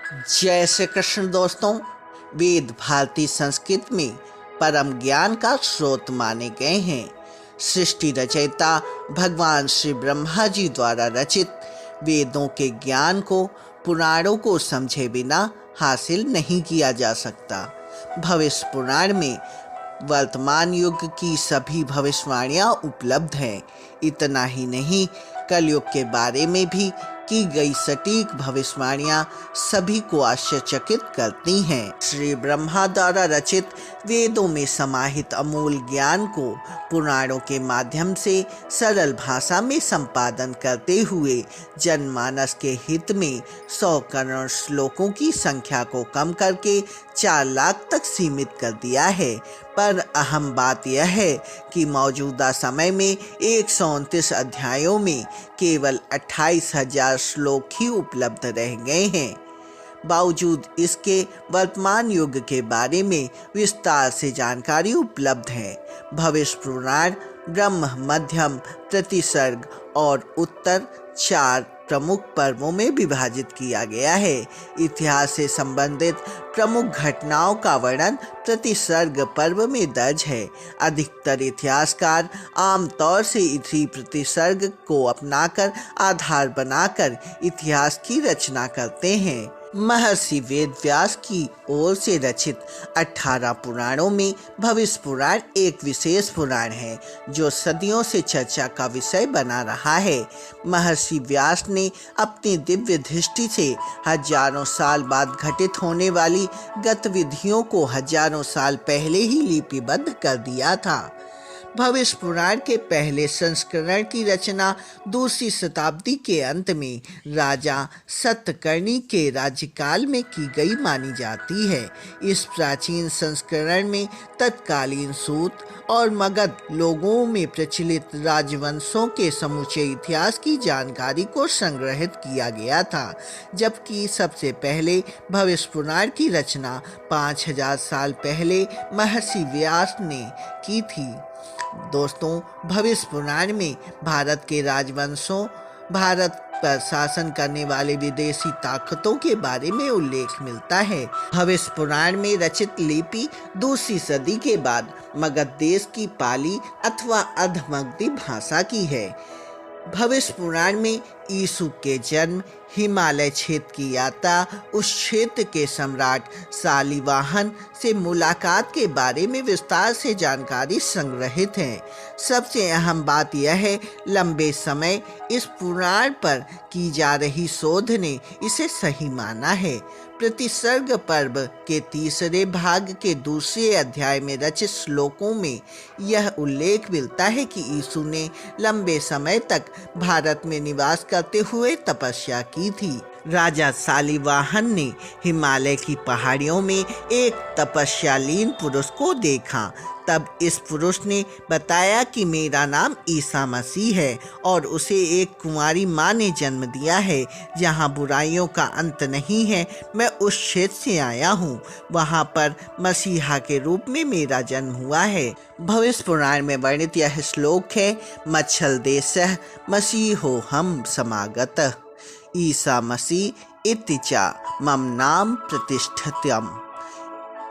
जय श्री कृष्ण दोस्तों। वेद भारतीय संस्कृत में परम ज्ञान का स्रोत माने गए हैं। सृष्टि रचयिता भगवान श्री ब्रह्मा जी द्वारा रचित वेदों के ज्ञान को पुराणों को समझे बिना हासिल नहीं किया जा सकता। भविष्य पुराण में वर्तमान युग की सभी भविष्यवाणियां उपलब्ध हैं। इतना ही नहीं, कलयुग के बारे में भी की गई सटीक भविष्यवाणियां सभी को आश्चर्यचकित करती हैं। श्री ब्रह्मा द्वारा रचित वेदों में समाहित अमूल ज्ञान को पुराणों के माध्यम से सरल भाषा में संपादन करते हुए जनमानस के हित में 100 करोड़ श्लोकों की संख्या को कम करके 4 लाख तक सीमित कर दिया है। पर अहम बात यह है कि मौजूदा समय में 129 अध्यायों में केवल 28,000 श्लोक ही उपलब्ध रह गए हैं। बावजूद इसके वर्तमान युग के बारे में विस्तार से जानकारी उपलब्ध है। भविष्य पुराण ब्रह्म, मध्यम, प्रतिसर्ग और उत्तर 4 प्रमुख पर्वों में विभाजित किया गया है। इतिहास से संबंधित प्रमुख घटनाओं का वर्णन प्रतिसर्ग पर्व में दर्ज है। अधिकतर इतिहासकार आमतौर से इसी प्रतिसर्ग को अपनाकर आधार बनाकर इतिहास की रचना करते हैं। महर्षि वेद व्यास की ओर से रचित 18 पुराणों में भविष्य पुराण एक विशेष पुराण है जो सदियों से चर्चा का विषय बना रहा है। महर्षि व्यास ने अपनी दिव्य दृष्टि से हजारों साल बाद घटित होने वाली गतिविधियों को हजारों साल पहले ही लिपिबद्ध कर दिया था। भविष्य पुराण के पहले संस्करण की रचना 2वीं शताब्दी के अंत में राजा सतकर्णी के राज्यकाल में की गई मानी जाती है। इस प्राचीन संस्करण में तत्कालीन सूत और मगध लोगों में प्रचलित राजवंशों के समूचे इतिहास की जानकारी को संग्रहित किया गया था, जबकि सबसे पहले भविष्य पुराण की रचना 5000 साल पहले महर्षि व्यास ने की थी। दोस्तों, भविष्य पुराण में भारत के राजवंशों, भारत पर शासन करने वाले विदेशी ताकतों के बारे में उल्लेख मिलता है। भविष्य पुराण में रचित लिपि 2वीं सदी के बाद मगध देश की पाली अथवा अर्धमगधी भाषा की है। भविष्य पुराण में यीशु के जन्म, हिमालय क्षेत्र की यात्रा, उस क्षेत्र के सम्राट शालिवाहन से मुलाकात के बारे में विस्तार से जानकारी संग्रहित है। सबसे अहम बात यह है, लंबे समय इस पुराण पर की जा रही शोध ने इसे सही माना है। प्रतिसर्ग पर्व के तीसरे भाग के दूसरे अध्याय में रचित श्लोकों में यह उल्लेख मिलता है कि यीशु ने लंबे समय तक भारत में निवास करते हुए तपस्या की थी। राजा शालिवाहन ने हिमालय की पहाड़ियों में एक तपस्यालीन पुरुष को देखा। तब इस पुरुष ने बताया कि मेरा नाम ईसा मसीह है और उसे एक कुंवारी माँ ने जन्म दिया है। जहाँ बुराइयों का अंत नहीं है, मैं उस क्षेत्र से आया हूँ। वहाँ पर मसीहा के रूप में मेरा जन्म हुआ है। भविष्य पुराण में वर्णित यह श्लोक है, मच्छल देशः मसीहो हम समागतः ईसा मसीह इति च मम नाम प्रतिष्ठितम्।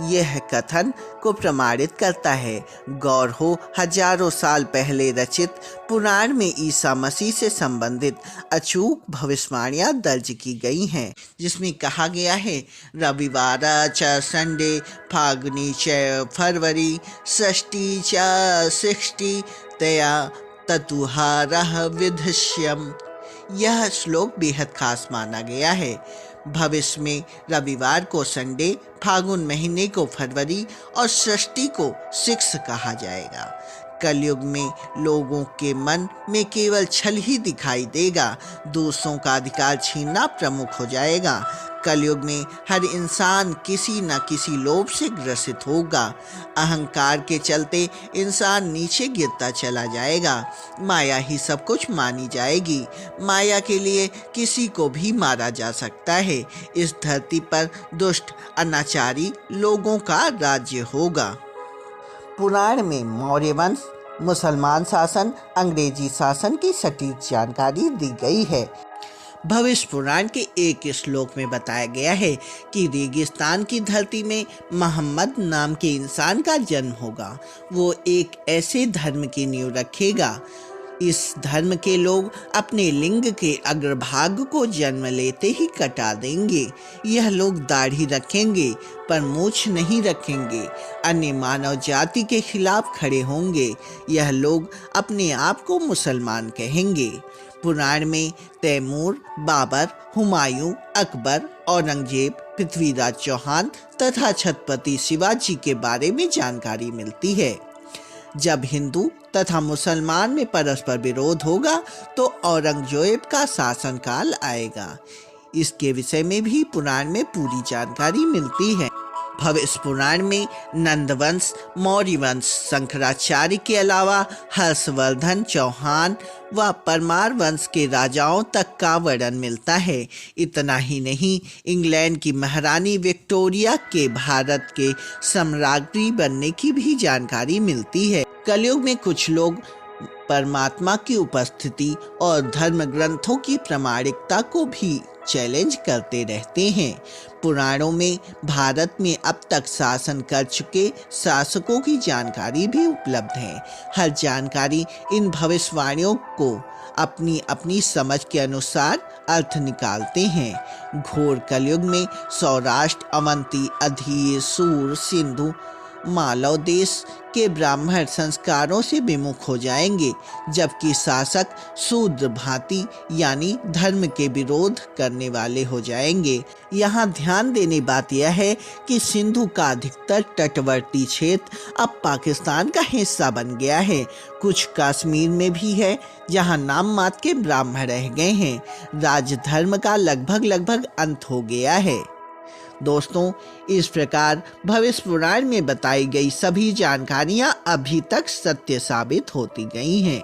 यह कथन को प्रमाणित करता है। गौर हो, हजारों साल पहले रचित पुराण में ईसा मसीह से संबंधित अचूक भविष्यवाणियां दर्ज की गई हैं, जिसमें कहा गया है, रविवार च संडे फागुनी च फरवरी षष्ठी च सिष्टि तया ततुहारः विधस्यम्। यह श्लोक बेहद खास माना गया है। भविष्य में रविवार को संडे, फागुन महीने को फरवरी और षष्ठी को सिक्स कहा जाएगा। कलयुग में लोगों के मन में केवल छल ही दिखाई देगा। दूसरों का अधिकार छीनना प्रमुख हो जाएगा। कलयुग में हर इंसान किसी न किसी लोभ से ग्रसित होगा। अहंकार के चलते इंसान नीचे गिरता चला जाएगा। माया ही सब कुछ मानी जाएगी। माया के लिए किसी को भी मारा जा सकता है। इस धरती पर दुष्ट अनाचारी लोगों का राज्य होगा। पुराण में मौर्य वंश, मुसलमान शासन, अंग्रेजी शासन की सटीक जानकारी दी गई है। भविष्य पुराण के एक श्लोक में बताया गया है कि रेगिस्तान की धरती में मोहम्मद नाम के इंसान का जन्म होगा। वो एक ऐसे धर्म की नींव रखेगा। इस धर्म के लोग अपने लिंग के अग्रभाग को जन्म लेते ही कटा देंगे। यह लोग दाढ़ी रखेंगे पर मूछ नहीं रखेंगे। अन्य मानव जाति के खिलाफ खड़े होंगे। यह लोग अपने आप को मुसलमान कहेंगे। पुराण में तैमूर, बाबर, हुमायूं, अकबर, औरंगजेब, पृथ्वीराज चौहान तथा छत्रपति शिवाजी के बारे में जानकारी मिलती है। जब हिंदू तथा मुसलमान में परस्पर विरोध होगा तो औरंगजेब का शासनकाल आएगा। इसके विषय में भी पुराण में पूरी जानकारी मिलती है। भविष्य पुराण में नंदवंश, मौर्य वंश, शंकराचार्य के अलावा हर्षवर्धन, चौहान व परमार वंश के राजाओं तक का वर्णन मिलता है। इतना ही नहीं, इंग्लैंड की महारानी विक्टोरिया के भारत के सम्राज्ञी बनने की भी जानकारी मिलती है। कलयुग में कुछ लोग परमात्मा की उपस्थिति और धर्म ग्रंथों की प्रामाणिकता को भी चैलेंज करते रहते हैं। पुराणों में भारत में अब तक शासन कर चुके शासकों की जानकारी भी उपलब्ध है। हर जानकारी इन भविष्यवाणियों को अपनी अपनी समझ के अनुसार अर्थ निकालते हैं। घोर कलयुग में सौराष्ट्र, अवंती, अधीर, सूर, सिंधु, मालव देश के ब्राह्मण संस्कारों से विमुख हो जाएंगे, जबकि शासक शूद्र भांति यानी धर्म के विरोध करने वाले हो जाएंगे। यहाँ ध्यान देने बात यह है कि सिंधु का अधिकतर तटवर्ती क्षेत्र अब पाकिस्तान का हिस्सा बन गया है। कुछ कश्मीर में भी है जहाँ नाम मात्र के ब्राह्मण रह गए हैं। राजधर्म का लगभग अंत हो गया है। दोस्तों, इस प्रकार भविष्य पुराण में बताई गई सभी जानकारियां अभी तक सत्य साबित होती गई हैं।